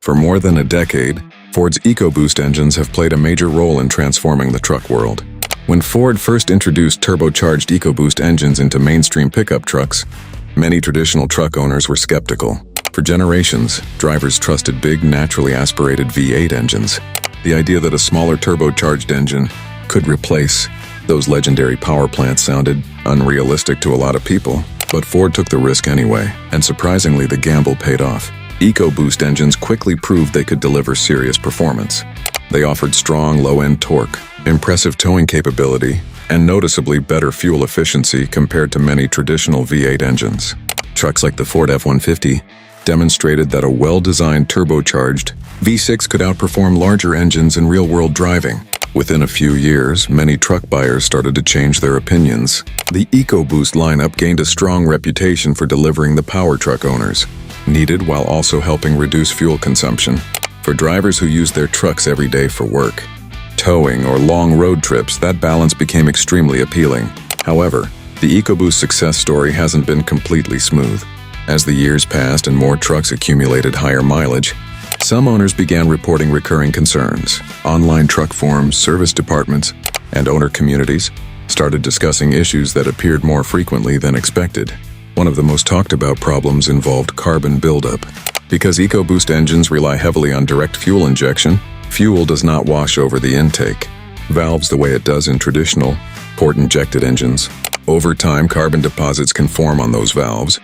For more than a decade, Ford's EcoBoost engines have played a major role in transforming the truck world. When Ford first introduced turbocharged EcoBoost engines into mainstream pickup trucks, many traditional truck owners were skeptical. For generations, drivers trusted big, naturally aspirated V8 engines. The idea that a smaller turbocharged engine could replace those legendary power plants sounded unrealistic to a lot of people. But Ford took the risk anyway, and surprisingly, the gamble paid off. EcoBoost engines quickly proved they could deliver serious performance. They offered strong low-end torque, impressive towing capability, and noticeably better fuel efficiency compared to many traditional V8 engines. Trucks like the Ford F-150 demonstrated that a well-designed turbocharged V6 could outperform larger engines in real-world driving. Within a few years, many truck buyers started to change their opinions. The EcoBoost lineup gained a strong reputation for delivering the power truck owners needed while also helping reduce fuel consumption. For drivers who use their trucks every day for work, towing, or long road trips, that balance became extremely appealing. However, the EcoBoost success story hasn't been completely smooth. As the years passed and more trucks accumulated higher mileage, some owners began reporting recurring concerns. Online truck forums, service departments, and owner communities started discussing issues that appeared more frequently than expected. One of the most talked about problems involved carbon buildup. Because EcoBoost engines rely heavily on direct fuel injection, fuel does not wash over the intake valves the way it does in traditional port-injected engines. Over time, carbon deposits can form on those valves,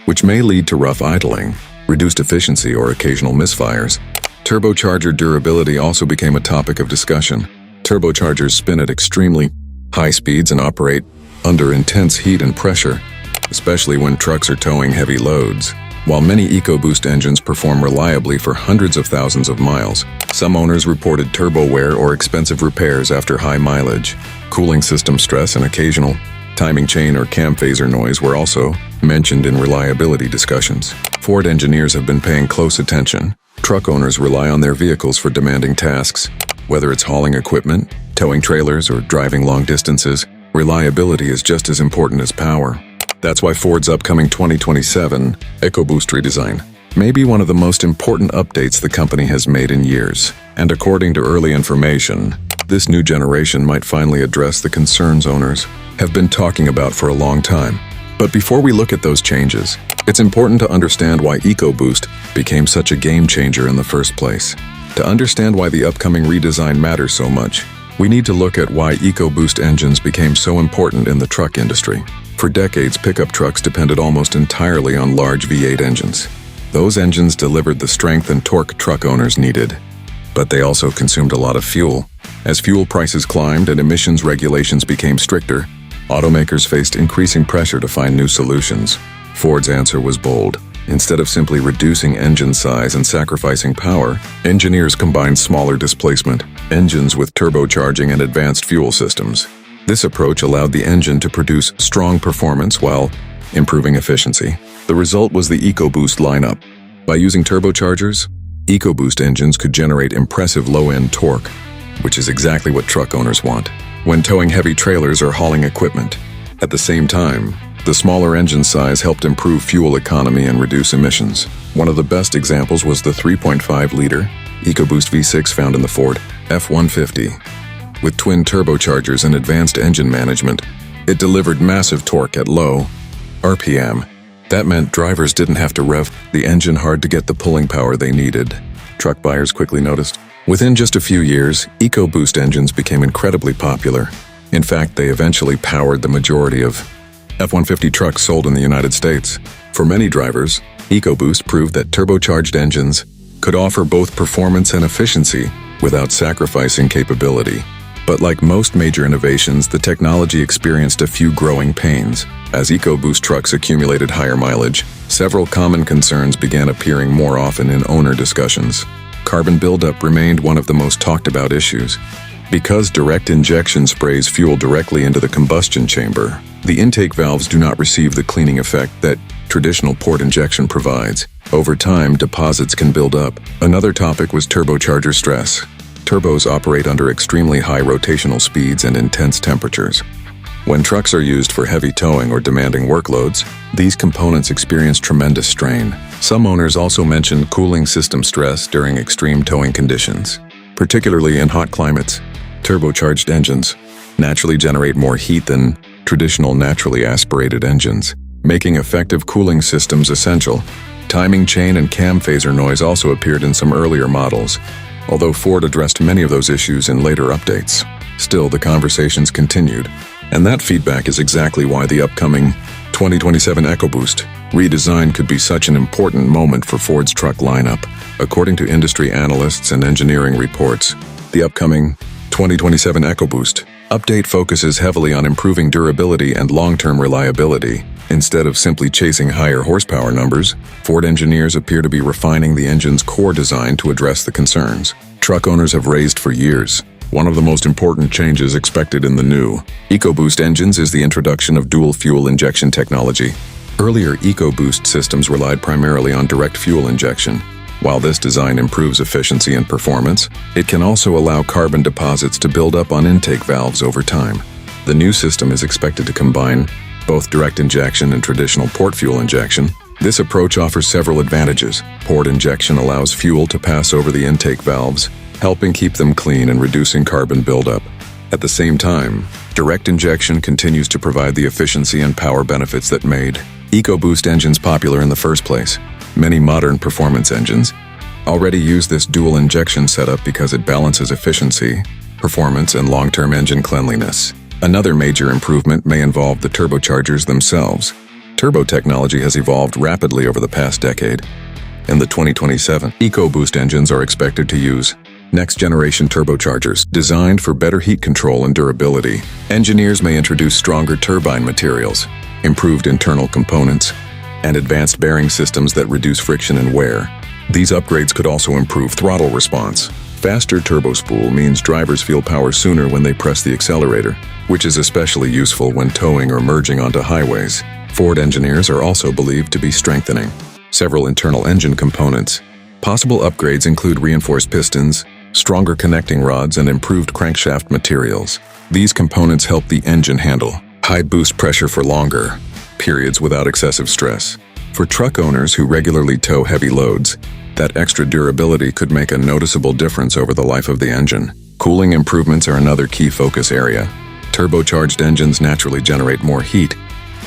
which may lead to rough idling, reduced efficiency, or occasional misfires. Turbocharger durability also became a topic of discussion. Turbochargers spin at extremely high speeds and operate under intense heat and pressure, especially when trucks are towing heavy loads. While many EcoBoost engines perform reliably for hundreds of thousands of miles, some owners reported turbo wear or expensive repairs after high mileage. Cooling system stress and occasional timing chain or cam phaser noise were also mentioned in reliability discussions. Ford engineers have been paying close attention. Truck owners rely on their vehicles for demanding tasks. Whether it's hauling equipment, towing trailers, or driving long distances, reliability is just as important as power. That's why Ford's upcoming 2027 EcoBoost redesign may be one of the most important updates the company has made in years. And according to early information, this new generation might finally address the concerns owners have been talking about for a long time. But before we look at those changes, it's important to understand why EcoBoost became such a game changer in the first place. To understand why the upcoming redesign matters so much, we need to look at why EcoBoost engines became so important in the truck industry. For decades, pickup trucks depended almost entirely on large V8 engines. Those engines delivered the strength and torque truck owners needed, but they also consumed a lot of fuel. As fuel prices climbed and emissions regulations became stricter, automakers faced increasing pressure to find new solutions. Ford's answer was bold. Instead of simply reducing engine size and sacrificing power, engineers combined smaller displacement engines with turbocharging and advanced fuel systems. This approach allowed the engine to produce strong performance while improving efficiency. The result was the EcoBoost lineup. By using turbochargers, EcoBoost engines could generate impressive low-end torque, which is exactly what truck owners want when towing heavy trailers or hauling equipment. At the same time, the smaller engine size helped improve fuel economy and reduce emissions. One of the best examples was the 3.5-liter EcoBoost V6 found in the Ford F-150. With twin turbochargers and advanced engine management, it delivered massive torque at low RPM. That meant drivers didn't have to rev the engine hard to get the pulling power they needed. Truck buyers quickly noticed. Within just a few years, EcoBoost engines became incredibly popular. In fact, they eventually powered the majority of F-150 trucks sold in the United States. For many drivers, EcoBoost proved that turbocharged engines could offer both performance and efficiency without sacrificing capability. But like most major innovations, the technology experienced a few growing pains. As EcoBoost trucks accumulated higher mileage, several common concerns began appearing more often in owner discussions. Carbon buildup remained one of the most talked about issues. Because direct injection sprays fuel directly into the combustion chamber, the intake valves do not receive the cleaning effect that traditional port injection provides. Over time, deposits can build up. Another topic was turbocharger stress. Turbos operate under extremely high rotational speeds and intense temperatures. When trucks are used for heavy towing or demanding workloads, these components experience tremendous strain. Some owners also mention cooling system stress during extreme towing conditions. Particularly in hot climates, turbocharged engines naturally generate more heat than traditional naturally aspirated engines, making effective cooling systems essential. Timing chain and cam phaser noise also appeared in some earlier models, although Ford addressed many of those issues in later updates. Still, the conversations continued, and that feedback is exactly why the upcoming 2027 EcoBoost redesign could be such an important moment for Ford's truck lineup. According to industry analysts and engineering reports, the upcoming 2027 EcoBoost update focuses heavily on improving durability and long-term reliability. Instead of simply chasing higher horsepower numbers, Ford engineers appear to be refining the engine's core design to address the concerns truck owners have raised for years. One of the most important changes expected in the new EcoBoost engines is the introduction of dual fuel injection technology. Earlier EcoBoost systems relied primarily on direct fuel injection. While this design improves efficiency and performance, it can also allow carbon deposits to build up on intake valves over time. The new system is expected to combine both direct injection and traditional port fuel injection. This approach offers several advantages. Port injection allows fuel to pass over the intake valves, helping keep them clean and reducing carbon buildup. At the same time, direct injection continues to provide the efficiency and power benefits that made EcoBoost engines popular in the first place. Many modern performance engines already use this dual injection setup because it balances efficiency, performance, and long-term engine cleanliness. Another major improvement may involve the turbochargers themselves. Turbo technology has evolved rapidly over the past decade. In the 2027 EcoBoost engines are expected to use next-generation turbochargers designed for better heat control and durability. Engineers may introduce stronger turbine materials, improved internal components, and advanced bearing systems that reduce friction and wear. These upgrades could also improve throttle response. Faster turbo spool means drivers feel power sooner when they press the accelerator, which is especially useful when towing or merging onto highways. Ford engineers are also believed to be strengthening several internal engine components. Possible upgrades include reinforced pistons, stronger connecting rods, and improved crankshaft materials. These components help the engine handle high boost pressure for longer periods without excessive stress. For truck owners who regularly tow heavy loads, that extra durability could make a noticeable difference over the life of the engine. Cooling improvements are another key focus area. Turbocharged engines naturally generate more heat,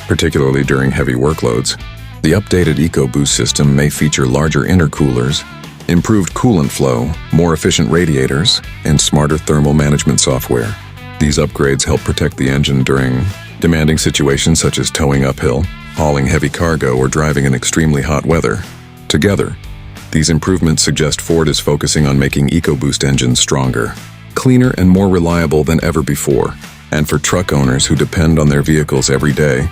particularly during heavy workloads. The updated EcoBoost system may feature larger intercoolers, improved coolant flow, more efficient radiators, and smarter thermal management software. These upgrades help protect the engine during demanding situations such as towing uphill, hauling heavy cargo, or driving in extremely hot weather. Together, these improvements suggest Ford is focusing on making EcoBoost engines stronger, cleaner, and more reliable than ever before. And for truck owners who depend on their vehicles every day,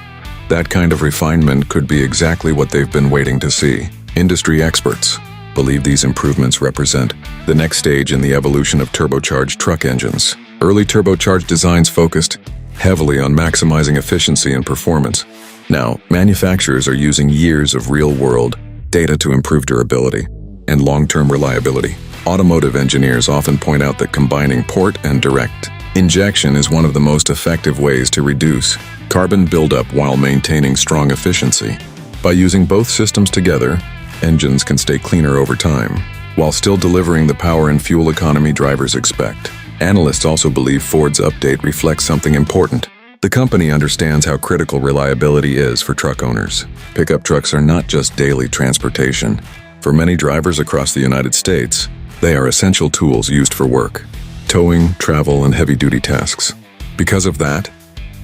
that kind of refinement could be exactly what they've been waiting to see. Industry experts believe these improvements represent the next stage in the evolution of turbocharged truck engines. Early turbocharged designs focused heavily on maximizing efficiency and performance. Now, manufacturers are using years of real-world data to improve durability and long-term reliability. Automotive engineers often point out that combining port and direct injection is one of the most effective ways to reduce carbon buildup while maintaining strong efficiency. By using both systems together, engines can stay cleaner over time, while still delivering the power and fuel economy drivers expect. Analysts also believe Ford's update reflects something important. The company understands how critical reliability is for truck owners. Pickup trucks are not just daily transportation. For many drivers across the United States, they are essential tools used for work, towing, travel, and heavy-duty tasks. Because of that,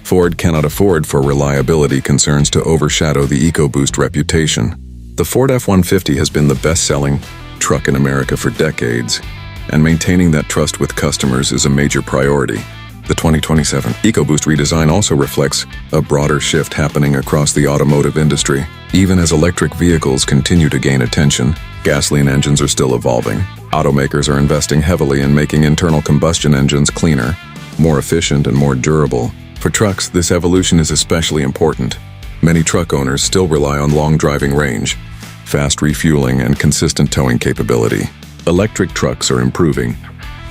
Ford cannot afford for reliability concerns to overshadow the EcoBoost reputation. The Ford F-150 has been the best-selling truck in America for decades, and maintaining that trust with customers is a major priority. The 2027 EcoBoost redesign also reflects a broader shift happening across the automotive industry. Even as electric vehicles continue to gain attention, gasoline engines are still evolving. Automakers are investing heavily in making internal combustion engines cleaner, more efficient, and more durable. For trucks, this evolution is especially important. Many truck owners still rely on long driving range, fast refueling, and consistent towing capability. Electric trucks are improving,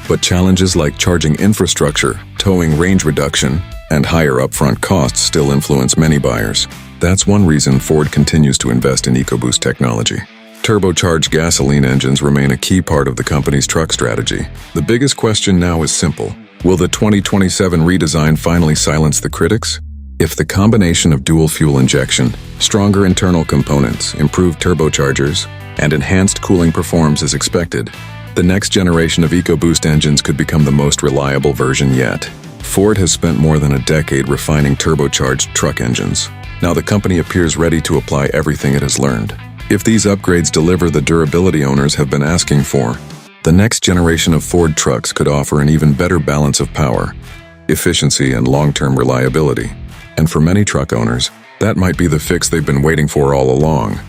but challenges like charging infrastructure, towing range reduction, and higher upfront costs still influence many buyers. That's one reason Ford continues to invest in EcoBoost technology. Turbocharged gasoline engines remain a key part of the company's truck strategy. The biggest question now is simple. Will the 2027 redesign finally silence the critics? If the combination of dual fuel injection, stronger internal components, improved turbochargers, and enhanced cooling performs as expected, the next generation of EcoBoost engines could become the most reliable version yet. Ford has spent more than a decade refining turbocharged truck engines. Now the company appears ready to apply everything it has learned. If these upgrades deliver the durability owners have been asking for, the next generation of Ford trucks could offer an even better balance of power, efficiency, and long-term reliability. And for many truck owners, that might be the fix they've been waiting for all along.